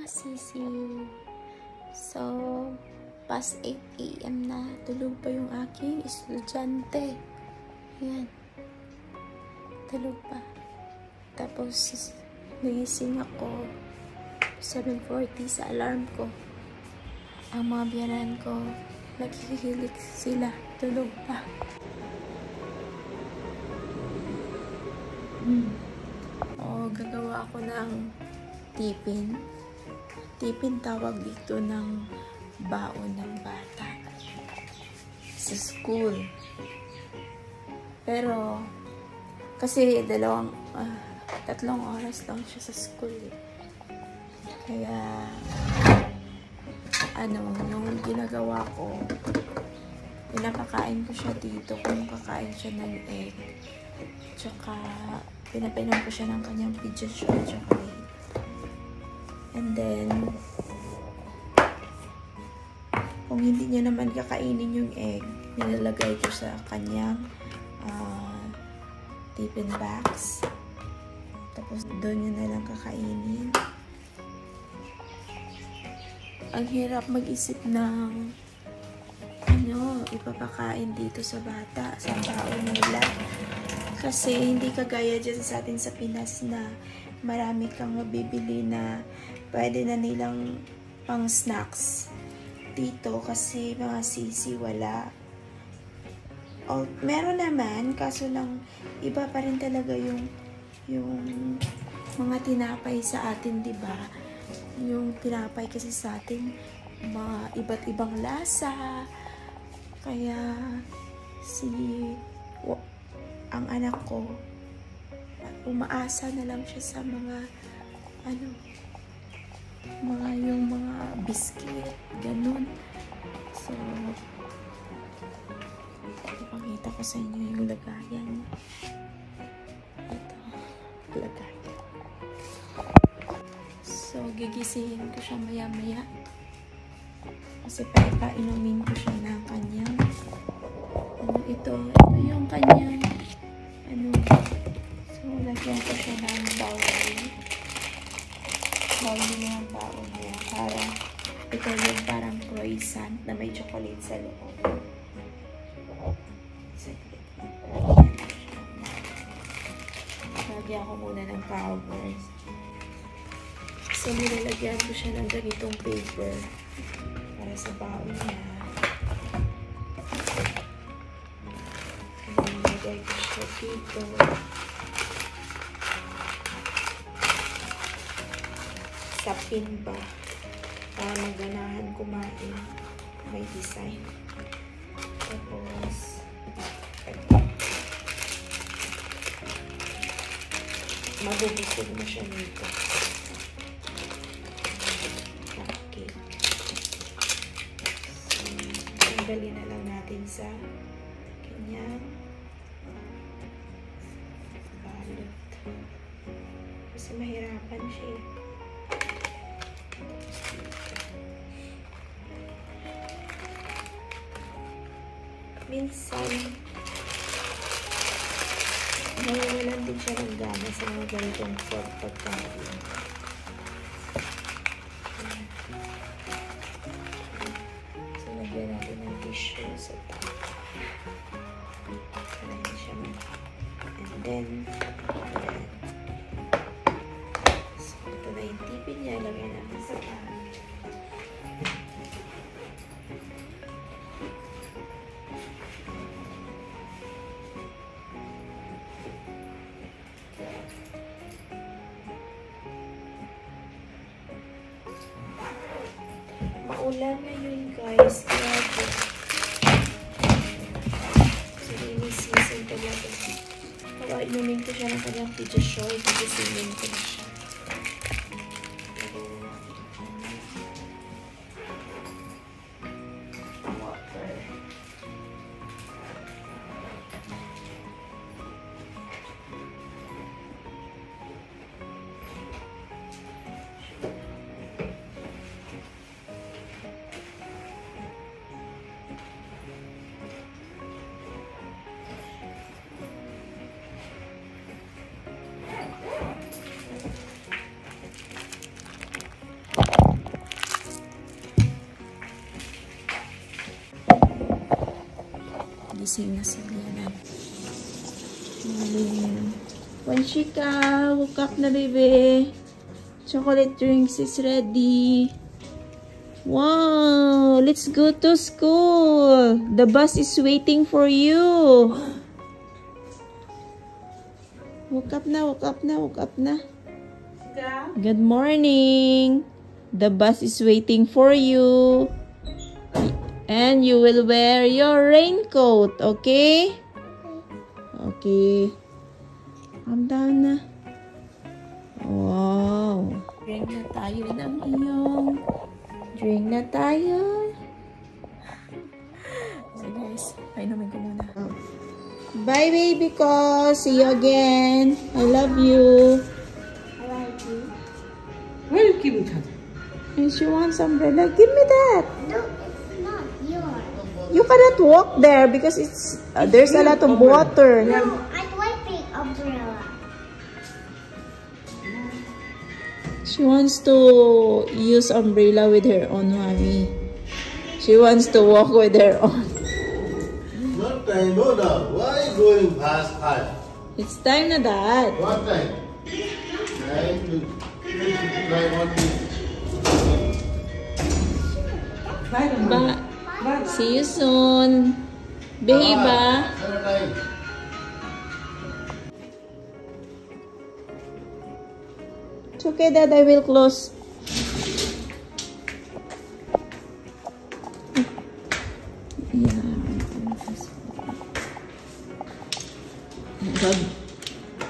mga sisi. So, past 8 AM na. Tulog pa yung aking estudyante. Ayan. Tulog pa. Tapos, nagising ako 7:40 sa alarm ko. Ang mga biyanan ko, nakikihilik sila. Tulog pa. Gagawa ako ng tipin. Tipin tawag dito ng baon ng bata sa school. Pero, kasi 3 oras lang siya sa school. Kaya, yung ginagawa ko, pinapakain ko siya dito kung kakain siya ng egg. Tsaka, pinapainom ko siya ng kanyang Pediasure chocolate. And then, kung hindi niya naman kakainin yung egg, nilalagay ko sa kanyang tiffin box. Tapos, doon niya na lang kakainin. Ang hirap mag-isip ng ipapakain dito sa bata, sa baon nila. Kasi hindi kagaya dyan sa atin sa Pinas na marami kang mabibili na pwede na nilang pang snacks. Dito kasi mga sisi wala. Meron naman, kaso lang iba pa rin talaga yung mga tinapay sa atin, di ba? Yung tinapay kasi sa atin, mga iba't ibang lasa. Kaya ang anak ko, umaasa na lang siya sa mga yung mga biscuit, ganun. So, ipakita ko sa inyo yung lagayan. Ito, lagayan. So, gigisingin ko siya maya-maya. Kasi painumin ko siya ng kanyang ito yung kanyang so, lagyan ko siya ng bawal ng baon niya para ito yung parang croissant na may chocolate sa loob. Lagyan ko muna ng powder. So, nilalagyan ko siya ng ganitong paper para sa baon niya. Nilagay ko siya dito. Sa pin ba? Para maganahan kumain. May design. Tapos, mabubusog mo siya nito. Okay. So, tanggalin na lang natin sa kanyang balot. Kasi mahirapan siya. Minsan, nawawalan din siya ng gana sa mga ganitong sort pagkain. So, lagyan natin ng tissue sa top. Para hindi siya and then, ayan. So, ito na yung tipin niya. Lagyan natin sa top. Maulan ngayon guys, grabe. So, rainy season talaga. Kaya inumin ko siya ng kanyang Pediasure, gigisingin ko na siya. Water. gising na si Liana. Wanshika, woke up na, baby. Chocolate drinks is ready. Wow, let's go to school. The bus is waiting for you. Woke up na, woke up na, woke up na. Good morning. The bus is waiting for you. And you will wear your raincoat, okay? Okay. Calm down na. Wow. Drink na tayo ng iyong. Drink na tayo. So guys, painumin ko muna. Bye baby ko. See you again. I love you. I love you. Where you keep it? And she wants umbrella. Give me that. No, it's not yours. You cannot walk there because it's there's a lot of water. No, I'm wiping umbrella. She wants to use umbrella with her own, mommy. She wants to walk with her own. What time? No, no. Why going fast? It's time na that. What time? See you soon. Behave ba? It's okay, Dad. I will close.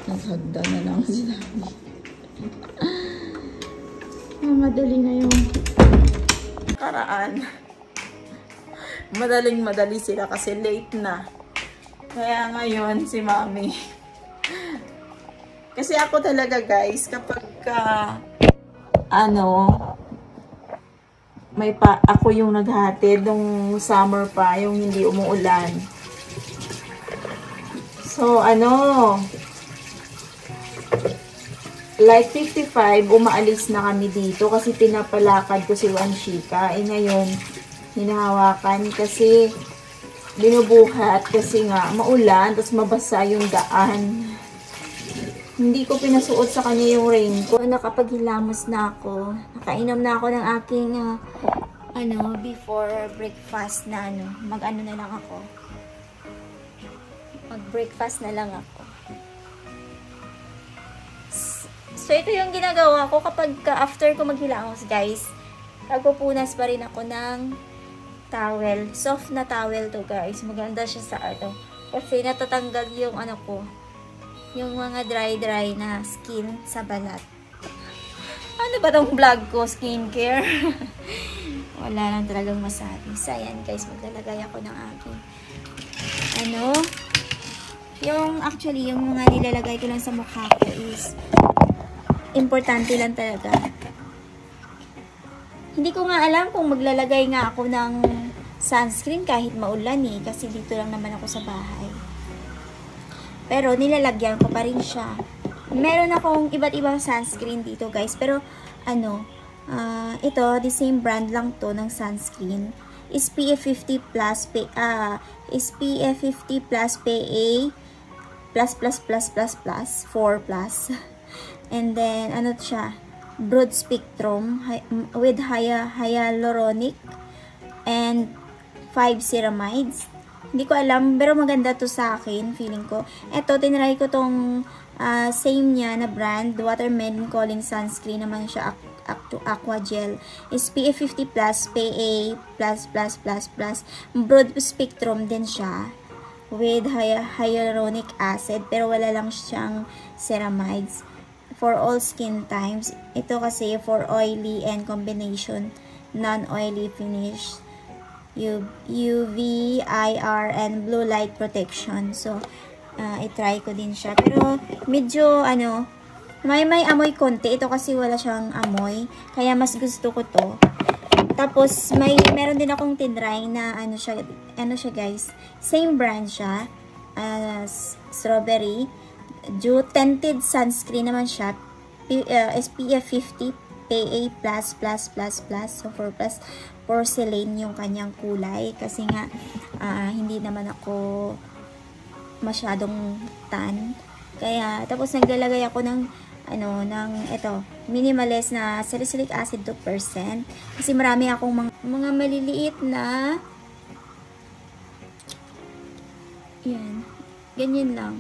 Naghagda na lang sila. Madali na yung karaan. Madaling-madali sila kasi late na. Kaya ngayon si Mami. Kasi ako talaga guys, kapag ako yung naghatid nung summer pa, yung hindi umuulan. So, like 55, umaalis na kami dito kasi pinapalakad ko si Wanshika. Ngayon, hinahawakan kasi binubuhat kasi nga maulan, tapos mabasa yung daan. Hindi ko pinasuot sa kanya yung raincoat. Nakapaghilamos na ako. Nakainom na ako ng aking before breakfast na mag-ano na lang ako. Mag-breakfast na lang ako. So, ito yung ginagawa ko kapag after ko maghilamos, guys. Nagpupunas pa rin ako ng towel. Soft na towel to, guys. Maganda siya sa kasi natatanggal yung yung mga dry na skin sa balat. Ano ba tong vlog ko? Skincare? Wala lang talagang masabi. So, ayan, guys. Maglalagay ako ng aking actually, yung mga nilalagay ko lang sa mukha ko is importante lang talaga. Hindi ko nga alam kung maglalagay nga ako ng sunscreen kahit maulan kasi dito lang naman ako sa bahay. Pero nilalagyan ko pa rin siya. Meron akong iba't ibang sunscreen dito, guys. Pero ito, the same brand lang to ng sunscreen. SPF 50 plus SPF 50 plus PA plus 4 plus. And then siya, broad spectrum with hyaluronic and 5 ceramides. Hindi ko alam, pero maganda to sa akin, feeling ko. Eto, tinry ko tong same niya na brand, Watermelon Calling Sunscreen naman siya, Aqua Gel. SPF 50 plus, PA plus, broad spectrum din siya with hyaluronic acid, pero wala lang siyang ceramides. For all skin types. Ito kasi for oily and combination non-oily finish. UV, IR, and blue light protection. So, i-try ko din siya. Pero, medyo, may amoy konti. Ito kasi wala siyang amoy. Kaya, mas gusto ko to. Tapos, meron din akong tinry na, siya guys. Same brand siya. Strawberry. Tinted sunscreen naman siya. SPF 50 PA PA+++++. So, for plus porcelain yung kanyang kulay. Kasi nga, hindi naman ako masyadong tan. Kaya, tapos naglalagay ako ng minimalist na salicylic acid 2%. Kasi marami akong mga maliliit na yan. Ganyan lang.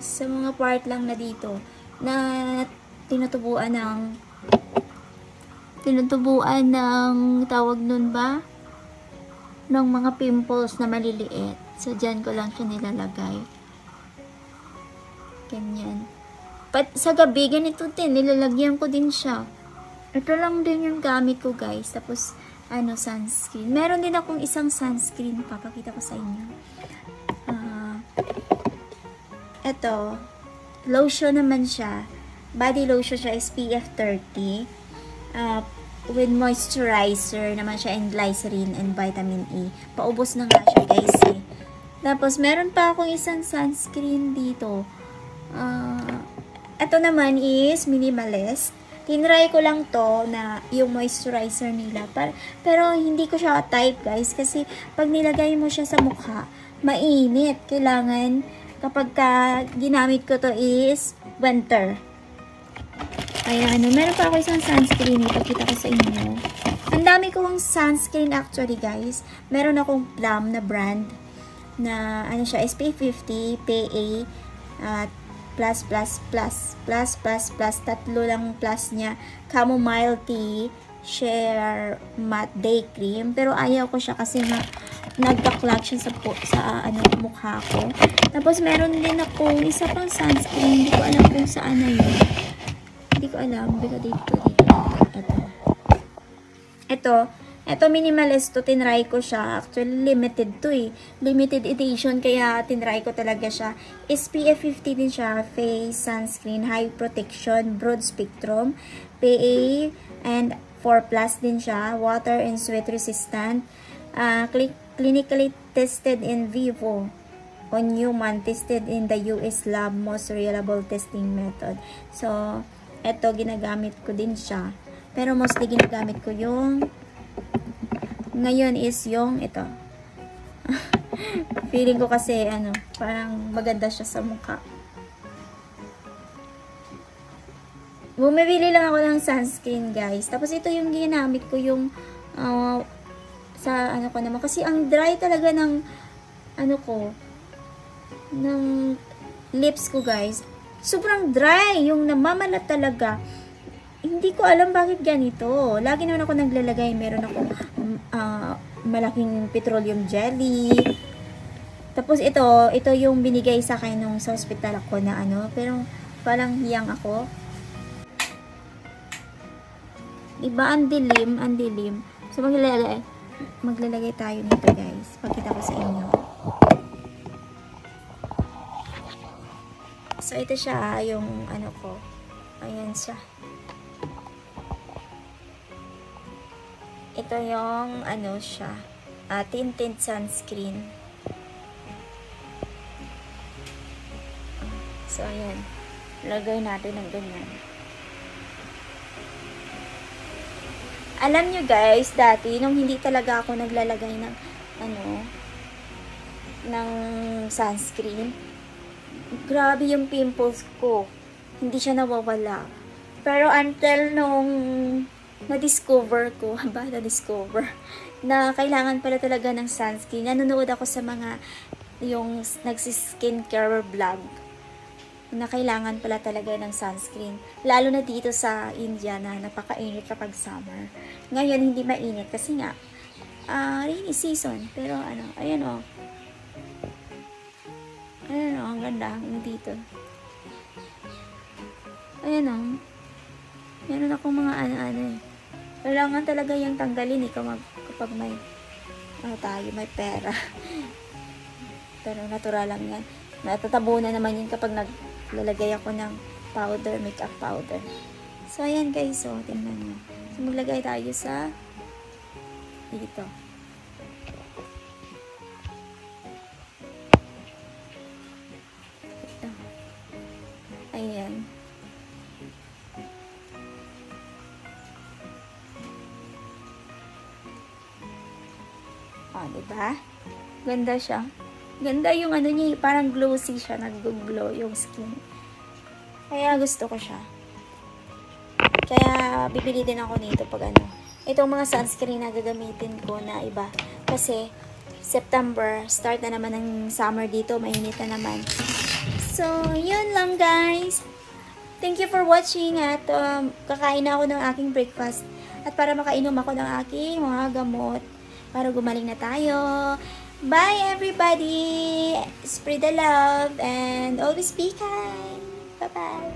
Sa mga part lang na dito na tinutubuan ng tawag nun ba? Ng mga pimples na maliliit. So, dyan ko lang siya nilalagay. Ganyan. Sa gabi, ganito din. Nilalagyan ko din siya. Ito lang din yung gamit ko, guys. Tapos, sunscreen. Meron din akong isang sunscreen. Papakita ko sa inyo. Ito, lotion naman siya. Body lotion siya, SPF 30. With moisturizer naman siya and glycerin and vitamin E. Paubos na nga siya, guys. Tapos, meron pa akong isang sunscreen dito. Ito naman is minimalist. Tinry ko lang to na yung moisturizer nila. Pero, hindi ko siya type, guys. Kasi, pag nilagay mo siya sa mukha, mainit. Kailangan kapag ginamit ko to is winter. Ayan, meron pa ako isang sunscreen. Ipakita ko sa inyo. Ang dami kong sunscreen actually, guys. Meron akong Plum na brand na siya, SPF 50, PA, tatlo lang plus niya. Chamomile tea, Sheer Matte Day Cream. Pero ayaw ko siya kasi nagka-clog siya sa mukha ko. Tapos, meron din ako isa pang sunscreen. Hindi ko alam kung saan na yun. Hindi ko alam. Dito. Ito, minimalist to. Tinry ko siya. Actually, limited to eh. Limited edition. Kaya, tinry ko talaga siya. SPF 50 din siya. Face sunscreen. High protection. Broad spectrum. PA and 4+ din siya. Water and sweat resistant. Clinically tested in vivo. On human, tested in the US lab, most reliable testing method. So, eto, ginagamit ko din siya. Pero mostly ginagamit ko yung ngayon is yung ito. Feeling ko kasi, parang maganda siya sa mukha. Bumibili lang ako ng sunscreen, guys. Tapos, ito yung ginamit ko yung sa ko naman. Kasi, ang dry talaga ng ng lips ko, guys. Sobrang dry. Yung namamalat talaga. Hindi ko alam bakit ganito. Lagi naman ako naglalagay. Meron ako malaking petroleum jelly. Tapos ito yung binigay sa akin nung sa hospital ako na pero parang hiyang ako. Diba, ang dilim. So, maglalagay tayo nito, guys. Pagkita ko sa inyo. So, ito siya, yung ko. Ayan siya. Ito yung, siya. Tinted sunscreen. So, ayan. Lagay natin ng ganyan. Alam nyo, guys, dati, nung hindi talaga ako naglalagay ng, ng sunscreen, grabe yung pimples ko. Hindi siya nawawala. Pero until nung na-discover na kailangan pala talaga ng sunscreen. Nanonood ako sa mga yung nagsi-skincare vlog na kailangan pala talaga ng sunscreen. Lalo na dito sa India na napakainit kapag summer. Ngayon, hindi mainit kasi nga rainy season. Pero ayan o. Ayan o, ang ganda dito. Ayan o. Meron akong mga Kailangan talaga yung tanggalin kapag may may pera. Pero natural lang yan. Natatabunan naman yun kapag naglalagay ako ng powder, makeup powder. So, ayan guys. So, tingnan nyo. So, maglagay tayo sa dito. Ito. Ayan. Oh, diba? Ganda siya. Ganda yung ano niya, parang glossy siya, nag-glow yung skin. Kaya gusto ko siya. Kaya bibili din ako nito pag ano. Itong mga sunscreen na gagamitin ko na iba. Kasi September, start na naman ng summer dito, mainit na naman. So, yun lang guys. Thank you for watching at kakain na ako ng aking breakfast. At para makainom ako ng aking mga gamot para gumaling na tayo. Bye everybody! Spread the love and always be kind. Bye-bye!